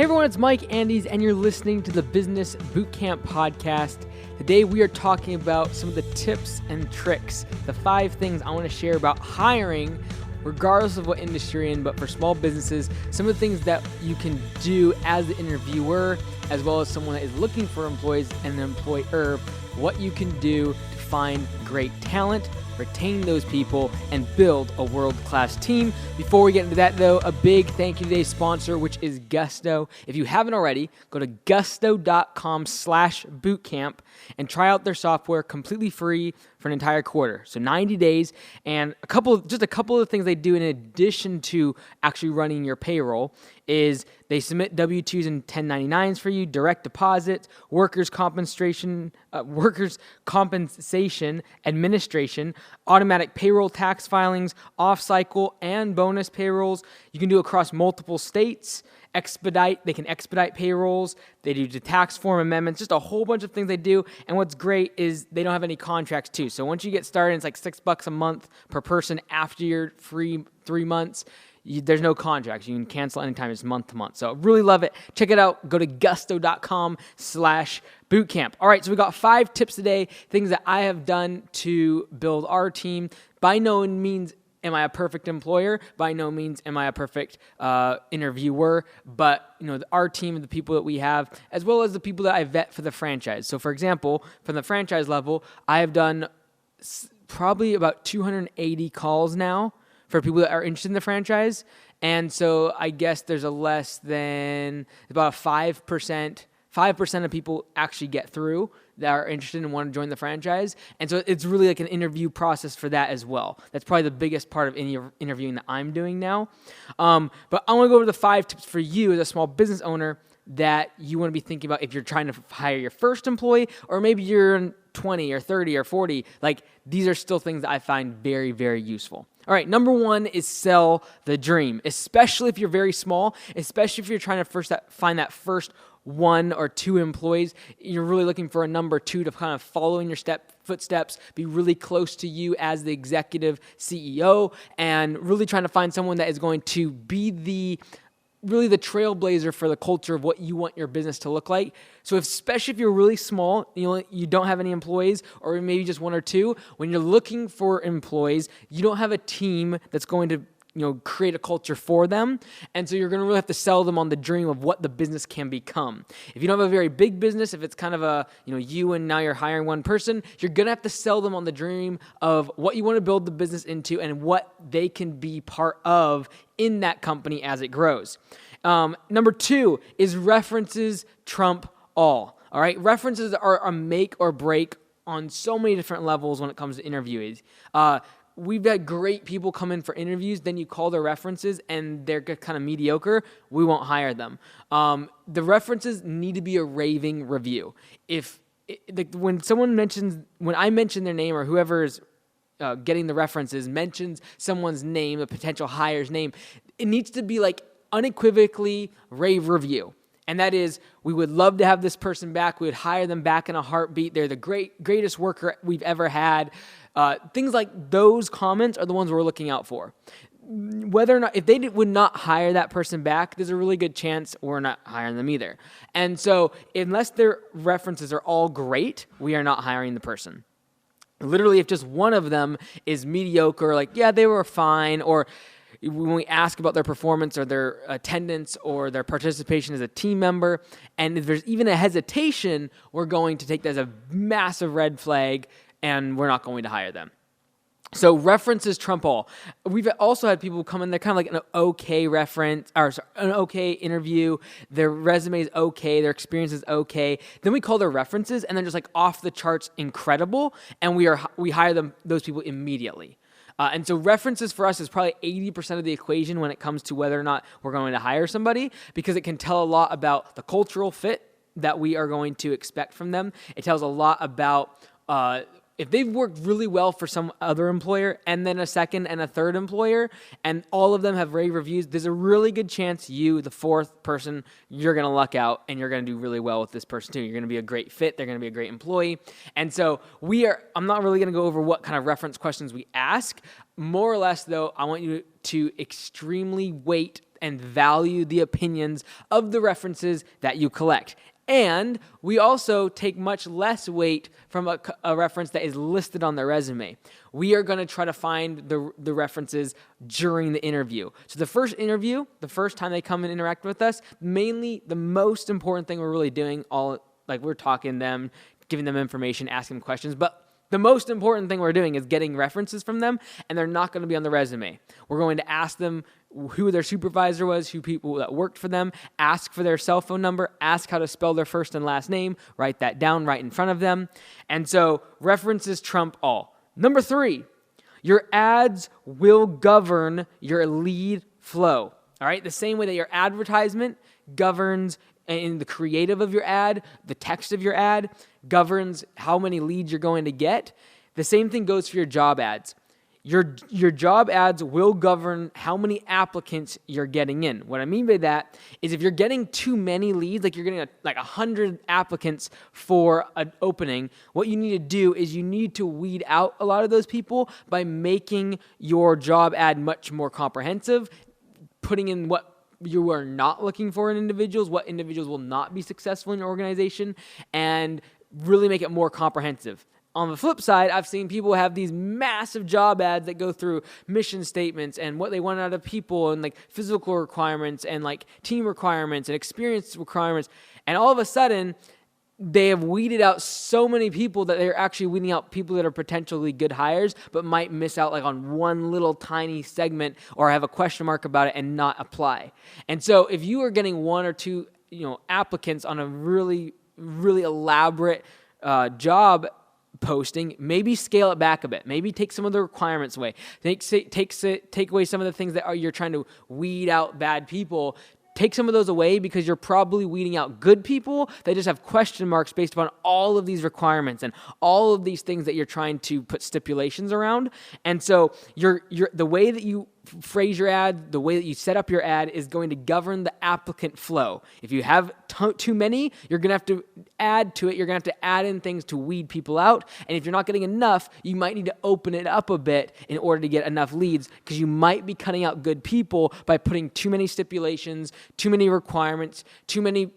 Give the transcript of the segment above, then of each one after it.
Hey everyone, it's Mike Andes, and you're listening to the Business Bootcamp Podcast. Today we are talking about some of the tips and tricks, the 5 things I want to share about hiring, regardless of what industry you're in, but for small businesses, some of the things that you can do as the interviewer, as well as someone that is looking for employees and an employer, what you can do to find great talent, retain those people, and build a world-class team. Before we get into that, though, a big thank you to today's sponsor, which is Gusto. If you haven't already, go to gusto.com/bootcamp and try out their software completely free for an entire quarter. So 90 days, and just a couple of things they do in addition to actually running your payroll is they submit W-2s and 1099s for you, direct deposit, workers' compensation, administration, automatic payroll tax filings, off-cycle and bonus payrolls. You can do it across multiple states. They can expedite payrolls. They do the tax form amendments, just a whole bunch of things they do. And what's great is they don't have any contracts too. So once you get started, it's like $6 a month per person after your free 3 months. There's no contracts. You can cancel anytime. It's month to month. So I really love it. Check it out. Go to gusto.com/bootcamp. All right. So we got 5 tips today, things that I have done to build our team. By no means am I a perfect employer? By no means am I a perfect interviewer, but our team and the people that we have, as well as the people that I vet for the franchise. So for example, from the franchise level, I have done probably about 280 calls now for people that are interested in the franchise. And so I guess there's about a 5% of people actually get through that are interested and want to join the franchise. And so it's really like an interview process for that as well. That's probably the biggest part of any interviewing that I'm doing now. But I want to go over the 5 tips for you as a small business owner that you want to be thinking about if you're trying to hire your first employee, or maybe you're 20 or 30 or 40. Like, these are still things that I find very, very useful. All right, number 1 is sell the dream, especially if you're very small, especially if you're trying to find that first 1 or 2 employees. You're really looking for a number 2 to kind of follow in your footsteps, be really close to you as the executive CEO, and really trying to find someone that is going to be the trailblazer for the culture of what you want your business to look like. So especially if you're really small, you don't have any employees, or maybe just 1 or 2, when you're looking for employees, you don't have a team that's going to create a culture for them. And so you're going to really have to sell them on the dream of what the business can become. If you don't have a very big business, if it's kind of you and now you're hiring 1 person, you're going to have to sell them on the dream of what you want to build the business into and what they can be part of in that company as it grows. Number 2 is references trump all. All right. References are a make or break on so many different levels when it comes to interviews. We've had great people come in for interviews, then you call their references and they're kind of mediocre, we won't hire them. The references need to be a raving review. When I mention their name, or whoever is getting the references mentions someone's name, a potential hire's name, it needs to be like unequivocally rave review. And that is, we would love to have this person back. We would hire them back in a heartbeat. They're the greatest worker we've ever had. Things like those comments are the ones we're looking out for. Whether or not, if they would not hire that person back, there's a really good chance we're not hiring them either. And so unless their references are all great, we are not hiring the person. Literally, if just one of them is mediocre, like, yeah, they were fine, or when we ask about their performance or their attendance or their participation as a team member, and if there's even a hesitation, we're going to take that as a massive red flag, and we're not going to hire them. So references trump all. We've also had people come in, they're kind of like an okay reference, or an okay interview. Their resume is okay, their experience is okay. Then we call their references, and they're just like off the charts incredible, and we hire those people immediately. And so references for us is probably 80% of the equation when it comes to whether or not we're going to hire somebody, because it can tell a lot about the cultural fit that we are going to expect from them. It tells a lot about if they've worked really well for some other employer and then a second and a third employer, and all of them have rave reviews, there's a really good chance you, the 4th person, you're going to luck out and you're going to do really well with this person too. You're going to be a great fit. They're going to be a great employee. And so I'm not really going to go over what kind of reference questions we ask. More or less, though, I want you to extremely weight and value the opinions of the references that you collect. And we also take much less weight from a reference that is listed on their resume. We are going to try to find the references during the interview. So the first interview, the first time they come and interact with us, mainly the most important thing we're really doing, we're talking to them, giving them information, asking them questions, but the most important thing we're doing is getting references from them, and they're not going to be on the resume. We're going to ask them who their supervisor was, who people that worked for them, ask for their cell phone number, ask how to spell their first and last name, write that down right in front of them. And so references trump all. Number 3, your ads will govern your lead flow. All right, the same way that your advertisement governs in the creative of your ad, the text of your ad governs how many leads you're going to get. The same thing goes for your job ads. Your job ads will govern how many applicants you're getting in. What I mean by that is if you're getting too many leads, like you're getting 100 applicants for an opening, what you need to do is you need to weed out a lot of those people by making your job ad much more comprehensive, putting in what you are not looking for in individuals, what individuals will not be successful in your organization, and really make it more comprehensive. On the flip side, I've seen people have these massive job ads that go through mission statements and what they want out of people and physical requirements and team requirements and experience requirements. And all of a sudden, they have weeded out so many people that they're actually weeding out people that are potentially good hires, but might miss out on one little tiny segment or have a question mark about it and not apply. And so if you are getting 1 or 2, applicants on a really, really elaborate job posting, maybe scale it back a bit. Maybe take some of the requirements away. Take away some of the things that you're trying to weed out bad people. Take some of those away because you're probably weeding out good people that just have question marks based upon all of these requirements and all of these things that you're trying to put stipulations around. And so the way that you phrase your ad, the way that you set up your ad is going to govern the applicant flow. If you have too many, you're going to have to add to it. You're going to have to add in things to weed people out. And if you're not getting enough, you might need to open it up a bit in order to get enough leads because you might be cutting out good people by putting too many stipulations, too many requirements, too many,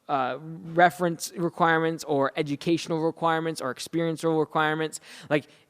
reference requirements or educational requirements or experiential requirements.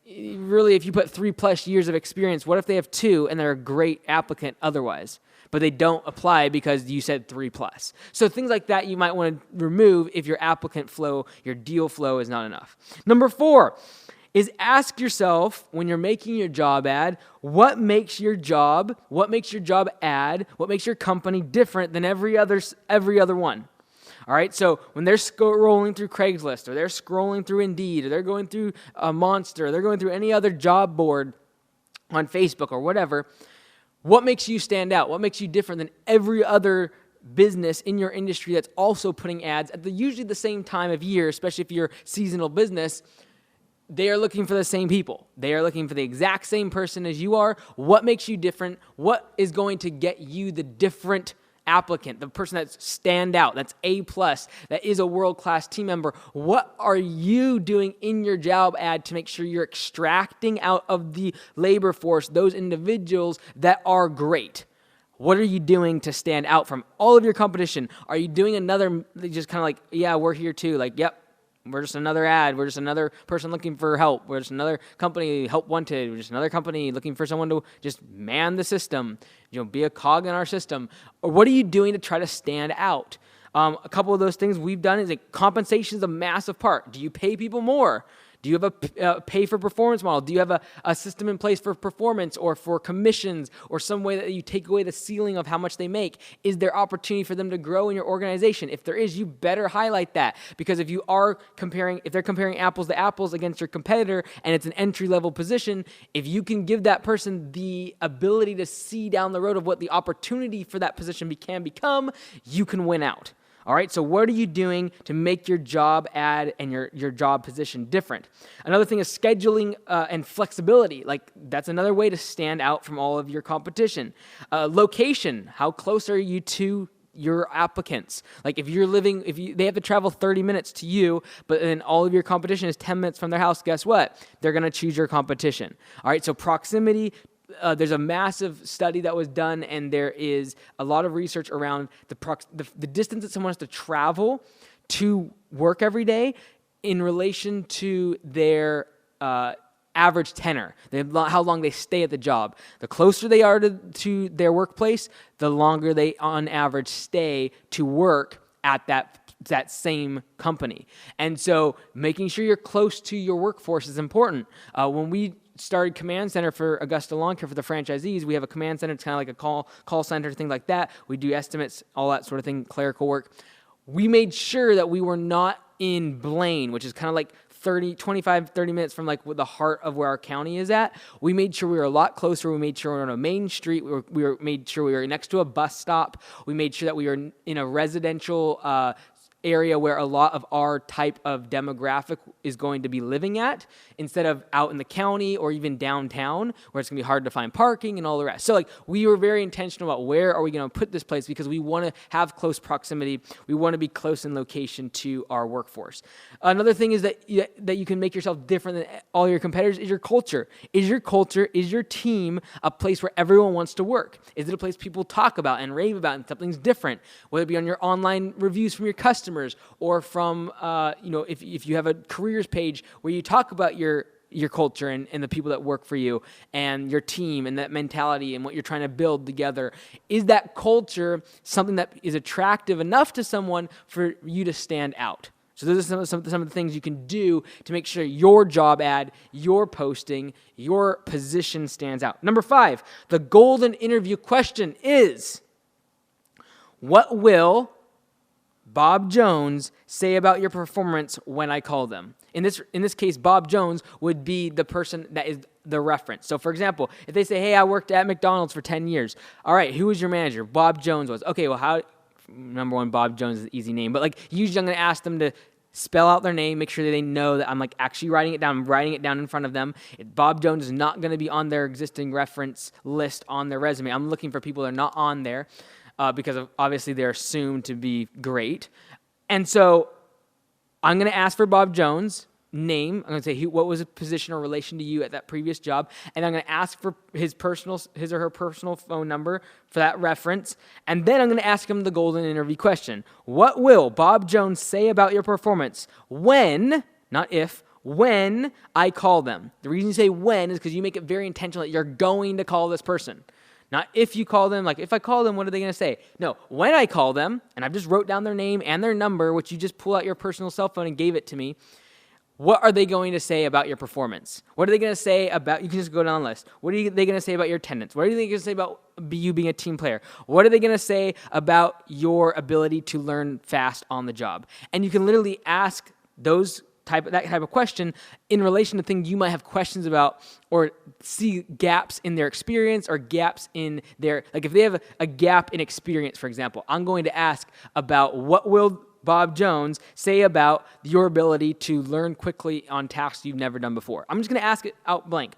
Really, if you put 3+ years of experience, what if they have 2 and they're a great applicant otherwise, but they don't apply because you said 3+? So things like that you might want to remove if your applicant flow, your deal flow is not enough. Number 4 is ask yourself when you're making your job ad, what makes your job ad, what makes your company different than every other one? All right, so when they're scrolling through Craigslist or they're scrolling through Indeed or they're going through Monster, or they're going through any other job board on Facebook or whatever, what makes you stand out? What makes you different than every other business in your industry that's also putting ads at usually the same time of year, especially if you're a seasonal business? They are looking for the same people. They are looking for the exact same person as you are. What makes you different? What is going to get you the different applicant, the person that's stand out, that's A+, that is a world-class team member? What are you doing in your job ad to make sure you're extracting out of the labor force those individuals that are great? What are you doing to stand out from all of your competition? Are you doing another, just kind of yeah, we're here too, yep, we're just another ad. We're just another person looking for help. We're just another company, help wanted. We're just another company looking for someone to just man the system, be a cog in our system. Or what are you doing to try to stand out? A couple of those things we've done is compensation is a massive part. Do you pay people more? Do you have a pay-for-performance model? Do you have a system in place for performance or for commissions or some way that you take away the ceiling of how much they make? Is there opportunity for them to grow in your organization? If there is, you better highlight that, because if they're comparing apples to apples against your competitor and it's an entry-level position, if you can give that person the ability to see down the road of what the opportunity for that position can become, you can win out. All right, so what are you doing to make your job ad and your job position different? Another thing is scheduling and flexibility. That's another way to stand out from all of your competition. Location, how close are you to your applicants? They have to travel 30 minutes to you, but then all of your competition is 10 minutes from their house, guess what? They're going to choose your competition. All right, so proximity, there's a massive study that was done, and there is a lot of research around the distance that someone has to travel to work every day in relation to their average tenure, how long they stay at the job. The closer they are to their workplace, the longer they, on average, stay to work at that same company. And so making sure you're close to your workforce is important. When we started Command Center for Augusta Lawn Care for the franchisees, we have a command center. It's kind of like a call center, things like that. We do estimates, all that sort of thing, clerical work. We made sure that we were not in Blaine, which is kind of like 30 minutes from like the heart of where our county is at. We made sure we were a lot closer. We made sure we were on a main street. We made sure we were next to a bus stop. We made sure that we were in a residential area where a lot of our type of demographic is going to be living at, instead of out in the county or even downtown where it's going to be hard to find parking and all the rest. So like we were very intentional about where are we going to put this place, because we want to have close proximity. We want to be close in location to our workforce. Another thing is that you can make yourself different than all your competitors is your culture. Is your team a place where everyone wants to work? Is it a place people talk about and rave about and something's different? Whether it be on your online reviews from your customers, or from, if you have a careers page where you talk about your culture and the people that work for you and your team and that mentality and what you're trying to build together. Is that culture something that is attractive enough to someone for you to stand out? So those are some of the things you can do to make sure your job ad, your posting, your position stands out. Number 5, the golden interview question is, what will Bob Jones say about your performance when I call them? In this case, Bob Jones would be the person that is the reference. So for example, if they say, hey, I worked at McDonald's for 10 years. All right, who was your manager? Bob Jones was. Okay, well, number one, Bob Jones is an easy name. But like usually I'm going to ask them to spell out their name, make sure that they know that I'm like actually writing it down. I'm writing it down in front of them. Bob Jones is not going to be on their existing reference list on their resume. I'm looking for people that are not on there. Because obviously they're assumed to be great. And so I'm going to ask for Bob Jones' name. I'm going to say what was his position or relation to you at that previous job. And I'm going to ask for his or her personal phone number for that reference. And then I'm going to ask him the golden interview question. What will Bob Jones say about your performance when, not if, when I call them? The reason you say when is because you make it very intentional that you're going to call this person. Not if you call them, like if I call them, what are they going to say? No, when I call them, and I've just wrote down their name and their number, which you just pull out your personal cell phone and gave it to me, what are they going to say about your performance? What are they going to say about, you can just go down the list. What are they going to say about your attendance? What are they going to say about you being a team player? What are they going to say about your ability to learn fast on the job? And you can literally ask that type of question in relation to things you might have questions about or see gaps in their experience or gaps in their, like if they have a gap in experience, for example, I'm going to ask about what will Bob Jones say about your ability to learn quickly on tasks you've never done before. I'm just going to ask it out blank.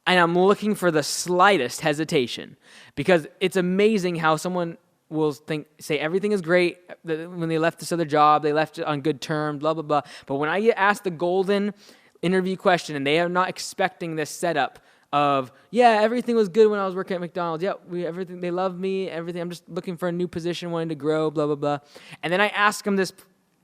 And I'm looking for the slightest hesitation, because it's amazing how someone will say everything is great when they left this other job, they left it on good terms, blah, blah, blah. But when I get asked the golden interview question and they are not expecting this setup of, yeah, everything was good when I was working at McDonald's. Yeah, everything, they love me, everything. I'm just looking for a new position, wanting to grow, blah, blah, blah. And then I ask them this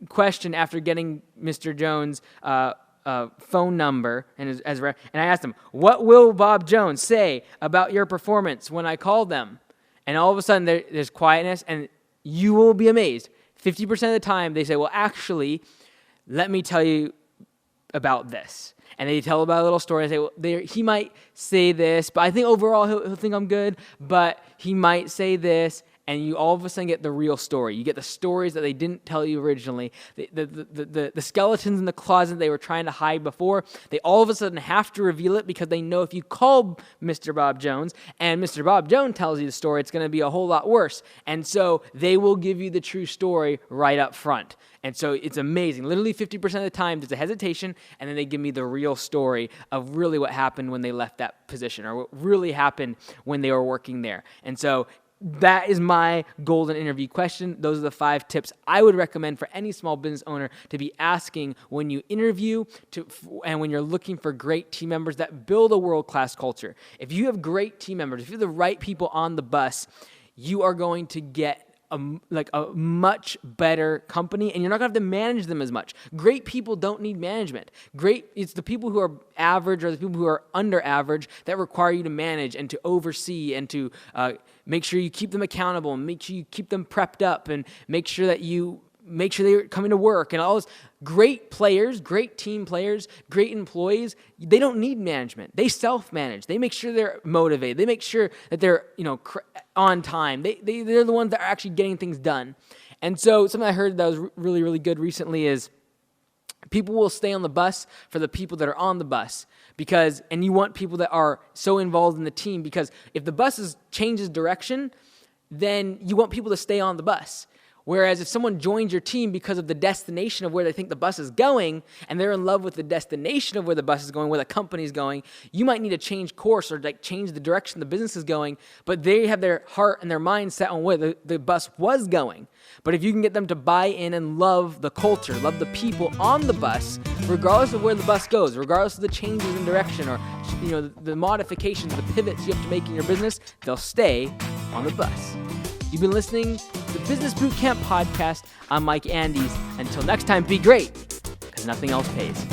question after getting Mr. Jones' phone number and I asked them, what will Bob Jones say about your performance when I call them? And all of a sudden, there's quietness, and you will be amazed. 50% of the time, they say, well, actually, let me tell you about this. And they tell about a little story and say, well, he might say this, but I think overall he'll think I'm good, but he might say this. And you all of a sudden get the real story. You get the stories that they didn't tell you originally. The skeletons in the closet they were trying to hide before, they all of a sudden have to reveal it, because they know if you call Mr. Bob Jones and Mr. Bob Jones tells you the story, it's going to be a whole lot worse. And so they will give you the true story right up front. And so it's amazing. Literally 50% of the time, there's a hesitation, and then they give me the real story of really what happened when they left that position or what really happened when they were working there. And so that is my golden interview question. Those are the 5 tips I would recommend for any small business owner to be asking when you interview and when you're looking for great team members that build a world-class culture. If you have great team members, if you have the right people on the bus, you are going to get a much better company, and you're not going to have to manage them as much. Great people don't need management. It's the people who are average or the people who are under average that require you to manage and to oversee and to make sure you keep them accountable and make sure you keep them prepped up and make sure they're coming to work and all those. Great players, great team players, great employees, they don't need management. They self-manage. They make sure they're motivated. They make sure that they're on time. They're the ones that are actually getting things done. And so something I heard that was really, really good recently is people will stay on the bus for the people that are on the bus and you want people that are so involved in the team, because if the bus changes direction, then you want people to stay on the bus. Whereas if someone joins your team because of the destination of where they think the bus is going, and they're in love with the destination of where the bus is going, where the company is going, you might need to change course or change the direction the business is going, but they have their heart and their mind set on where the bus was going. But if you can get them to buy in and love the culture, love the people on the bus, regardless of where the bus goes, regardless of the changes in direction or the modifications, the pivots you have to make in your business, they'll stay on the bus. You've been listening to the Business Bootcamp Podcast. I'm Mike Andes. Until next time, be great, because nothing else pays.